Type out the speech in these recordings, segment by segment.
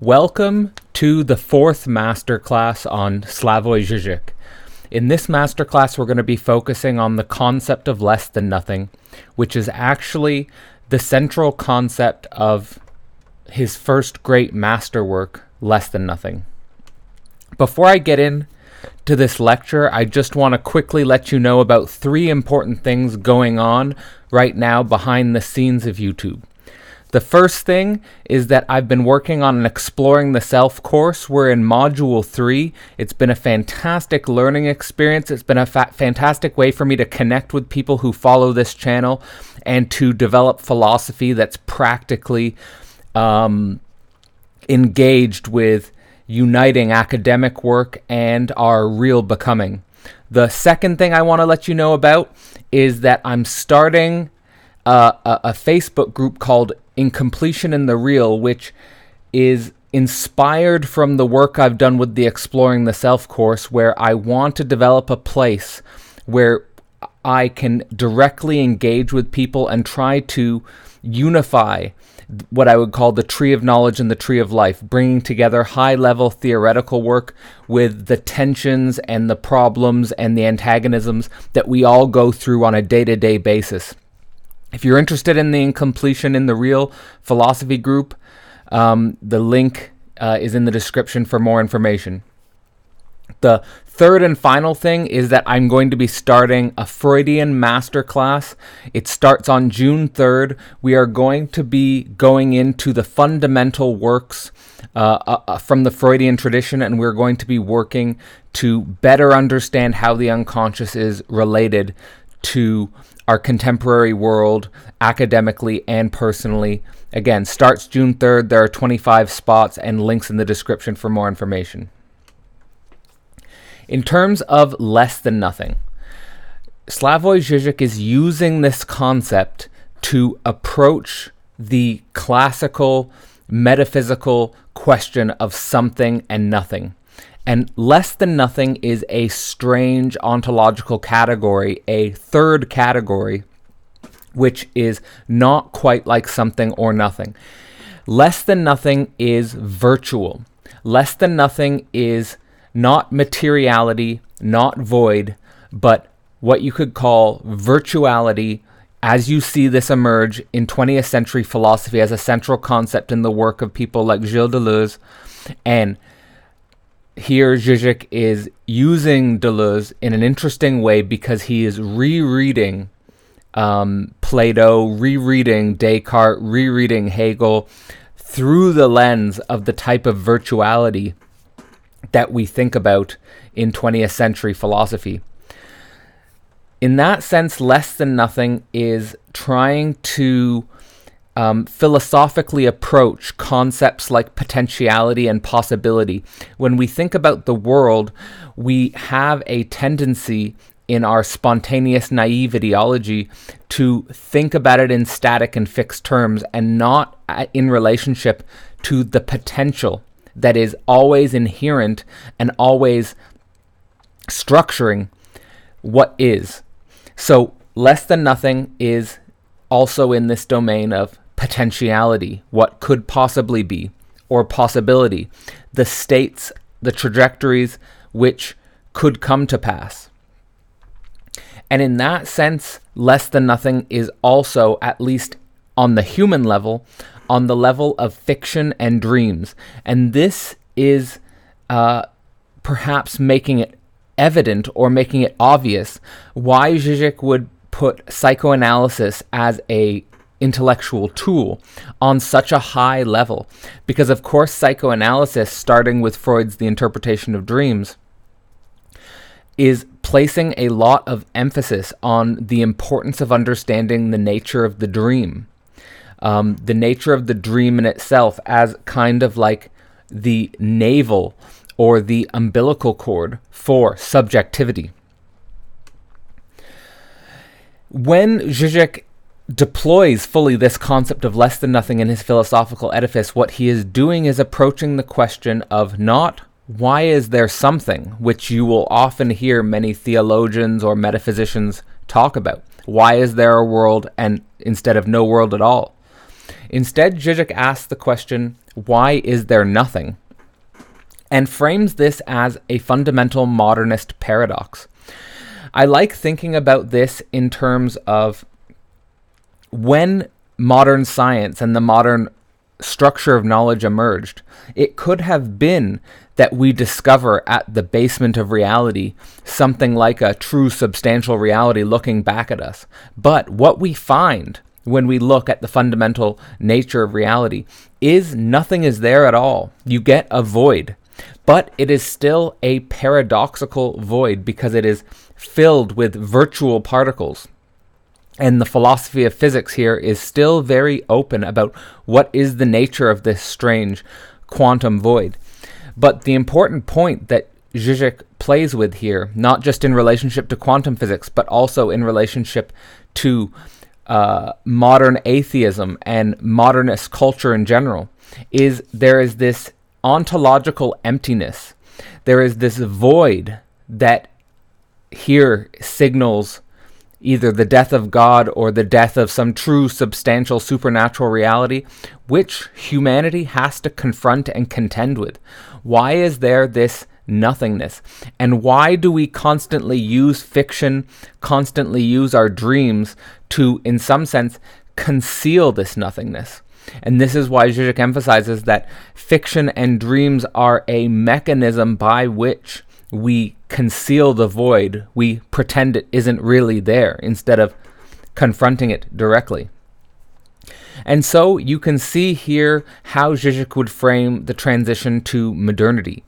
Welcome to the fourth masterclass on Slavoj Žižek. In this masterclass, we're going to be focusing on the concept of less than nothing, which is actually the central concept of his first great masterwork, Less Than Nothing. Before I get into this lecture, I just want to quickly let you know about three important things going on right now behind the scenes of YouTube. The first thing is that I've been working on an Exploring the Self course. We're in Module 3. It's been a fantastic learning experience. It's been a fantastic way for me to connect with people who follow this channel and to develop philosophy that's practically engaged with uniting academic work and our real becoming. The second thing I want to let you know about is that I'm starting a Facebook group called Incompletion in the Real, which is inspired from the work I've done with the Exploring the Self course, where I want to develop a place where I can directly engage with people and try to unify what I would call the tree of knowledge and the tree of life, bringing together high-level theoretical work with the tensions and the problems and the antagonisms that we all go through on a day-to-day basis. If you're interested in the Incompletion in the Real philosophy group, the link is in the description for more information. The third and final thing is that I'm going to be starting a Freudian masterclass. It starts on June 3rd. We are going to be going into the fundamental works from the Freudian tradition, and we're going to be working to better understand how the unconscious is related to our contemporary world, academically and personally. Again, starts June 3rd. There are 25 spots and links in the description for more information. In terms of less than nothing, Slavoj Žižek is using this concept to approach the classical metaphysical question of something and nothing. And less than nothing is a strange ontological category, a third category, which is not quite like something or nothing. Less than nothing is virtual. Less than nothing is not materiality, not void, but what you could call virtuality, as you see this emerge in 20th century philosophy as a central concept in the work of people like Gilles Deleuze. And here Žižek is using Deleuze in an interesting way because he is rereading Plato, rereading Descartes, rereading Hegel through the lens of the type of virtuality that we think about in 20th century philosophy. In that sense, less than nothing is trying to philosophically approach concepts like potentiality and possibility. When we think about the world, we have a tendency in our spontaneous naive ideology to think about it in static and fixed terms and not in relationship to the potential that is always inherent and always structuring what is. So less than nothing is also in this domain of potentiality, what could possibly be, or possibility, the states, the trajectories which could come to pass. And in that sense, less than nothing is also, at least on the human level, on the level of fiction and dreams. And this is perhaps making it evident or making it obvious why Žižek would put psychoanalysis as a intellectual tool on such a high level. Because of course psychoanalysis, starting with Freud's The Interpretation of Dreams, is placing a lot of emphasis on the importance of understanding the nature of the dream. The nature of the dream in itself as kind of like the navel or the umbilical cord for subjectivity. When Žižek deploys fully this concept of less than nothing in his philosophical edifice, what he is doing is approaching the question of not why is there something, which you will often hear many theologians or metaphysicians talk about. Why is there a world and instead of no world at all? Instead, Žižek asks the question, why is there nothing, and frames this as a fundamental modernist paradox. I like thinking about this in terms of when modern science and the modern structure of knowledge emerged, it could have been that we discover at the basement of reality something like a true substantial reality looking back at us. But what we find when we look at the fundamental nature of reality is nothing is there at all. You get a void, but it is still a paradoxical void because it is filled with virtual particles. And the philosophy of physics here is still very open about what is the nature of this strange quantum void. But the important point that Zizek plays with here, not just in relationship to quantum physics, but also in relationship to modern atheism and modernist culture in general, is there is this ontological emptiness. There is this void that here signals either the death of God or the death of some true substantial supernatural reality, which humanity has to confront and contend with. Why is there this nothingness? And why do we constantly use fiction, constantly use our dreams to, in some sense, conceal this nothingness? And this is why Zizek emphasizes that fiction and dreams are a mechanism by which we conceal the void. We pretend it isn't really there instead of confronting it directly. And so you can see here how Zizek would frame the transition to modernity.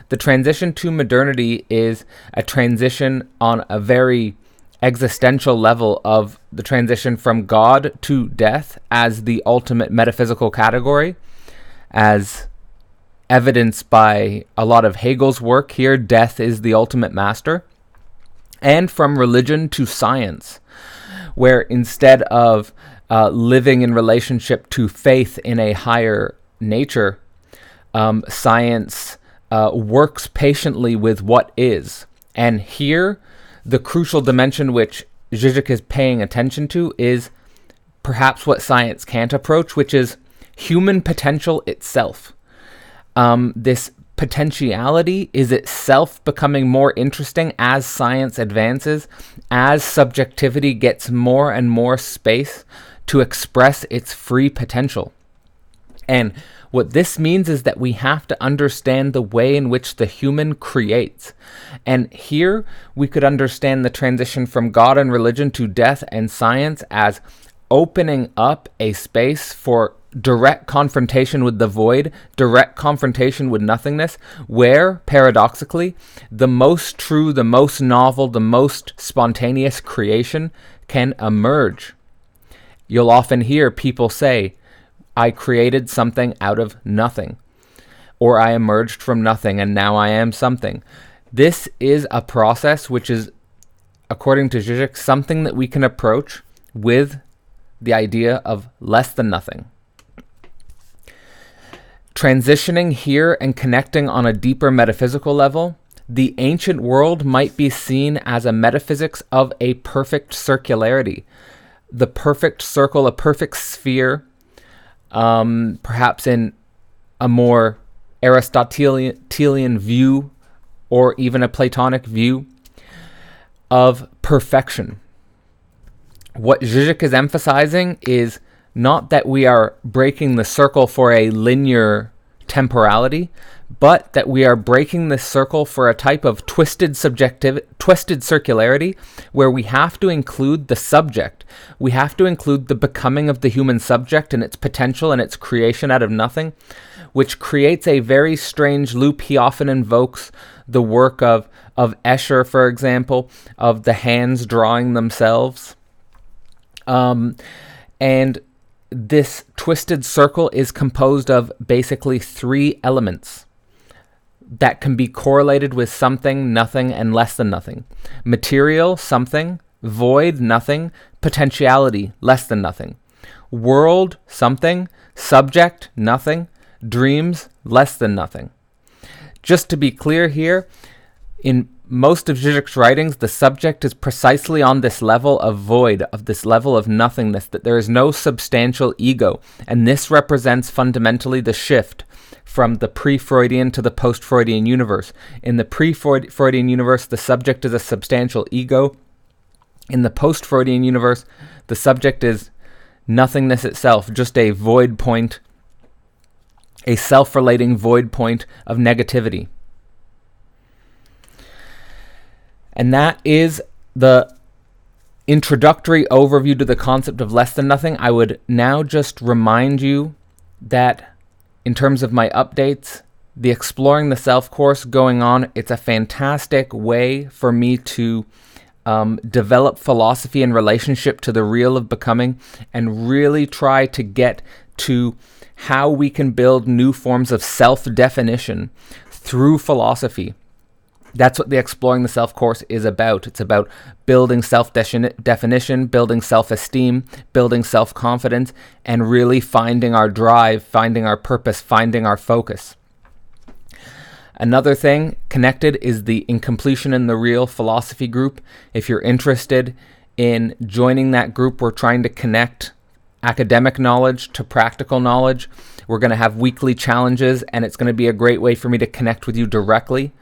The transition to modernity is a transition on a very existential level of the transition from God to death as the ultimate metaphysical category, as evidenced by a lot of Hegel's work here. Death is the ultimate master. And from religion to science, where instead of living in relationship to faith in a higher nature, science works patiently with what is. And here, the crucial dimension which Zizek is paying attention to is perhaps what science can't approach, which is human potential itself. This potentiality is itself becoming more interesting as science advances, as subjectivity gets more and more space to express its free potential. And what this means is that we have to understand the way in which the human creates. And here we could understand the transition from God and religion to death and science as opening up a space for direct confrontation with the void, direct confrontation with nothingness, where, paradoxically, the most true, the most novel, the most spontaneous creation can emerge. You'll often hear people say, I created something out of nothing, or I emerged from nothing and now I am something. This is a process which is, according to Zizek, something that we can approach with the idea of less than nothing. Transitioning here and connecting on a deeper metaphysical level, the ancient world might be seen as a metaphysics of a perfect circularity. The perfect circle, a perfect sphere, perhaps in a more Aristotelian view or even a Platonic view of perfection. What Zizek is emphasizing is not that we are breaking the circle for a linear temporality, but that we are breaking this circle for a type of twisted circularity where we have to include the subject. We have to include the becoming of the human subject and its potential and its creation out of nothing, which creates a very strange loop. He often invokes the work of Escher, for example, of the hands drawing themselves. And this twisted circle is composed of basically three elements that can be correlated with something, nothing, and less than nothing. Material, something; void, nothing; potentiality, less than nothing. World, something; subject, nothing; dreams, less than nothing. Just to be clear here, in most of Zizek's writings, the subject is precisely on this level of void, of this level of nothingness, that there is no substantial ego. And this represents fundamentally the shift from the pre-Freudian to the post-Freudian universe. In the pre-Freudian universe, the subject is a substantial ego. In the post-Freudian universe, the subject is nothingness itself, just a void point, a self-relating void point of negativity. And that is the introductory overview to the concept of less than nothing. I would now just remind you that in terms of my updates, the Exploring the Self course going on, it's a fantastic way for me to develop philosophy in relationship to the real of becoming, and really try to get to how we can build new forms of self-definition through philosophy. That's what the Exploring the Self course is about. It's about building self-definition, building self-esteem, building self-confidence, and really finding our drive, finding our purpose, finding our focus. Another thing connected is the Incompletion in the Real philosophy group. If you're interested in joining that group, we're trying to connect academic knowledge to practical knowledge. We're going to have weekly challenges, and it's going to be a great way for me to connect with you directly.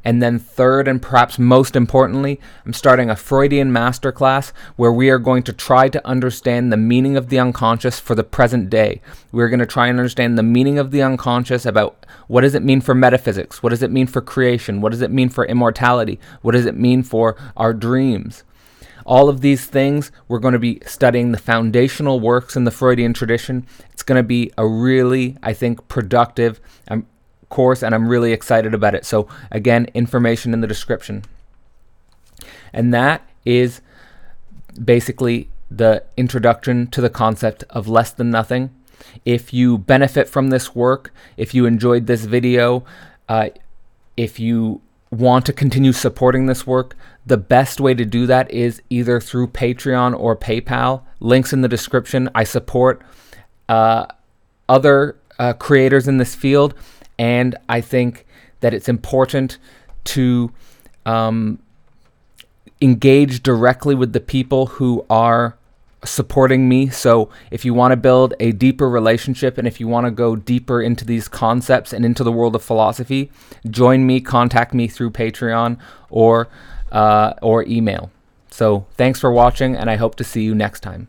And then third, and perhaps most importantly, I'm starting a Freudian Masterclass where we are going to try to understand the meaning of the unconscious for the present day. We're going to try and understand the meaning of the unconscious about what does it mean for metaphysics? What does it mean for creation? What does it mean for immortality? What does it mean for our dreams? All of these things, we're going to be studying the foundational works in the Freudian tradition. It's going to be a really, I think, productive course, and I'm really excited about it. So again, information in the description. And that is basically the introduction to the concept of less than nothing. If you benefit from this work, if you enjoyed this video, if you want to continue supporting this work, the best way to do that is either through Patreon or PayPal. Links in the description. I support other creators in this field, and I think that it's important to engage directly with the people who are supporting me. So if you want to build a deeper relationship, and if you want to go deeper into these concepts and into the world of philosophy, join me, contact me through Patreon or email. So thanks for watching, and I hope to see you next time.